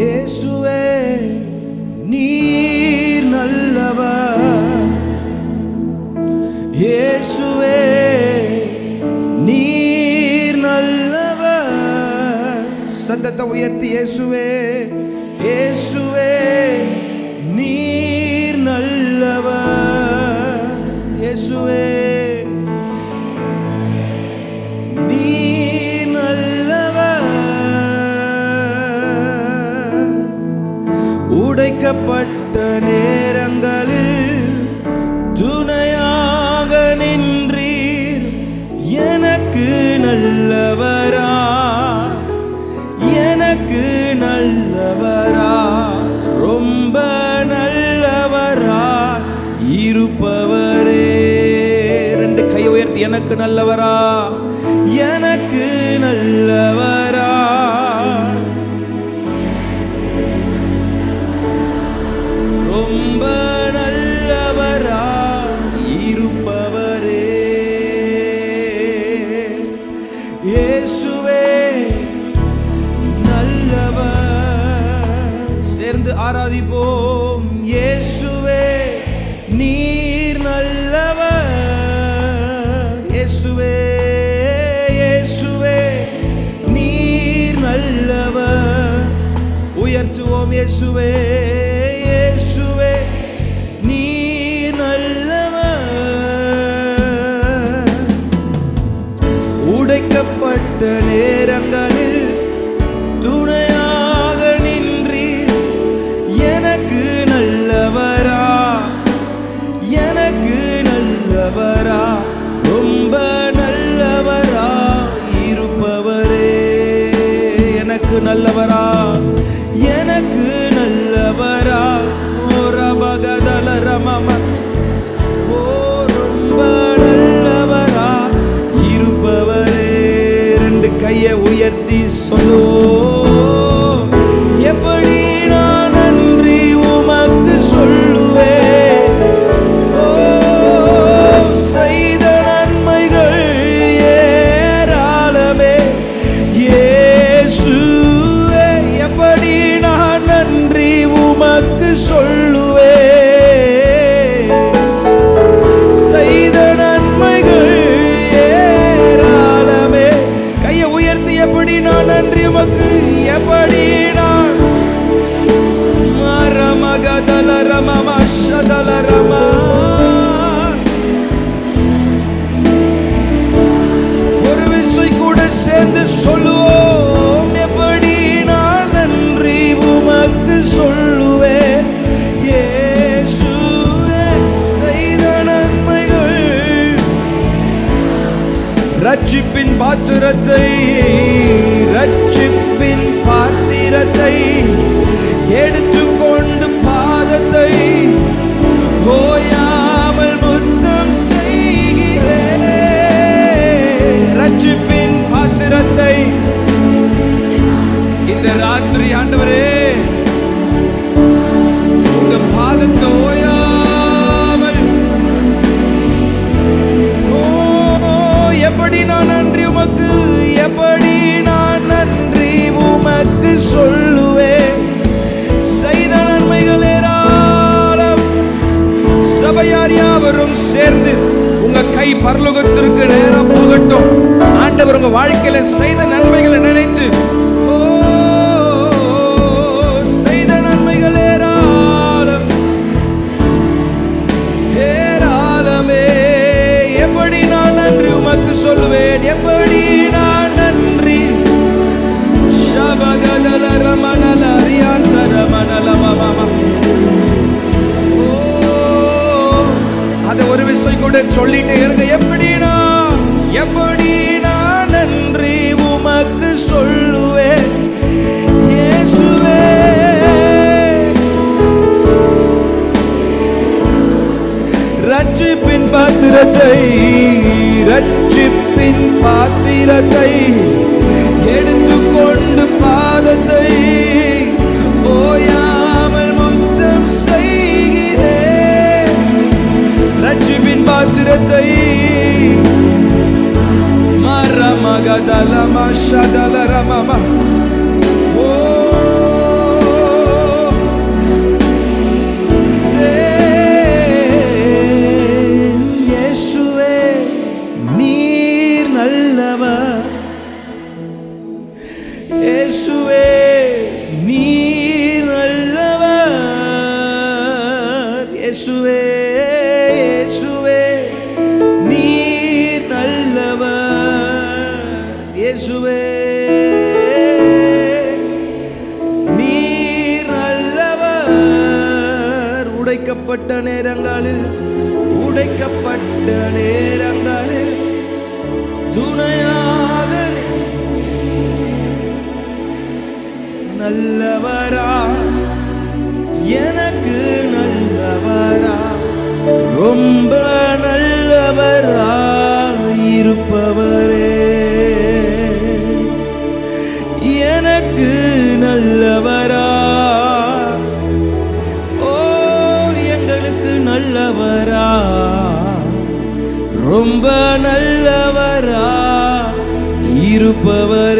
இயேசுவே நீர் நல்லவர், இயேசுவே நீர் நல்லவர். சத்தத்தை உயர்த்தி இயேசுவே இயேசுவே நீர் நல்லவர், இயேசுவே நீர் நல்லவர். உடைக்கப்பட்ட நேரங்களில் துணையாக நின்றீர், எனக்கு நல்லவரா, எனக்கு நல்லவரா, ரொம்ப நல்லவரா இருப்பவரே. ரெண்டு கை உயர்த்தி எனக்கு நல்லவரா, எனக்கு நல்லவரா, ரொம்ப நல்லவரா இருப்பவரே. இயேசுவே நல்லவர். சேர்ந்து ஆராதிப்போம். இயேசுவே நீர் நல்லவர், இயேசுவே இயேசுவே நீர் நல்லவர். உயர்த்துவோம் இயேசுவே இயேசுவே நீர் நல்லவர். உடைக்கப்பட்ட நேரங்களில் துணையாக நின்றீர், எனக்கு நல்லவரா, எனக்கு நல்லவரா, ரொம்ப நல்லவரா இருப்பவரே. எனக்கு நல்லவரா, எனக்கு நல்லவரா, ரொம்ப நல்லவரா இருப்பவரே. ரெண்டு கையை உயர்த்தி சொல்லுவோம். எப்படி நான் நன்றி உமக்கு சொல்லுவேன், செய்த நன்மைகள் ஏராளமே இயேசுவே. எப்படி நான் நன்றி உமக்கு சொல்லுவேன், செய்த நன்மைகள் ஏராளமே. கையை உயர்த்தி எப்படி நான் நன்றி உமக்கு, எப்படி நான் மரமகதல ரமமா ஷதல ரமா. ஒரு விசை கூட சேர்ந்து சொல்லுவோம். எப்படி நான் நன்றி உமக்கு சொல்லுவேன், இயேசுவே செய்த நன்மைகள். ரட்சிப்பின் பாத்திரத்தை, ரட்சிப்பின் பாத்திரத்தை எடுத்துக்கொண்டு பாதத்தை ஓயாமல் முத்தம் செய்கிறேன். ரட்சிப்பின் பாத்திரத்தை இந்த ராத்திரி ஆண்டவரே உங்க பாதத்தை ஓயாமல், எப்படி நான் நன்றி உமக்கு, எப்படி நான் நன்றி உமக்கு சொல்லுவேன், செய்த நன்மைகள் ஏராளம். சபையார் யாவரும் சேர்ந்து உங்க கை பரலோகத்திற்கு நேரம் போகட்டும். ஆண்டவர் உங்க வாழ்க்கையில செய்த நன்மைகளை நினைத்து, செய்த நன்மைகள் ஏராளம் ஏராளமே. எப்படி நான் நன்றி உமக்கு சொல்லுவேன், எப்படி நான் நன்றி. ஷபகதல ரமணல அரியாந்தர மணல மாமா. அதை ஒரு விஷயம் கூட சொல்லிட்டே இருங்க. எப்படி நான் நன்றி உமக்கு சொல்லுவேன், இயேசுவே ரட்சிப்பின் பாத்திரத்தை, ரட்சிப்பின் பாத்திரத்தை எடுத்துக்கொண்டு பாதத்தை ஓயாமல் முத்தம் செய்கிறேன். ரட்சிப்பின் பாத்திரத்தை மரமகதலமா ஷதல ரமமா. ஓ உடைக்கப்பட்ட நேரங்களில் துணையாக நல்லவரா, எனக்கு நல்லவரா, ரொம்ப நல்லவரா இருப்பவரே, எனக்கு நல்லவரா, ஓ எங்களுக்கு நல்லவரா, ரொம்ப நல்லவரா இருப்பவரே.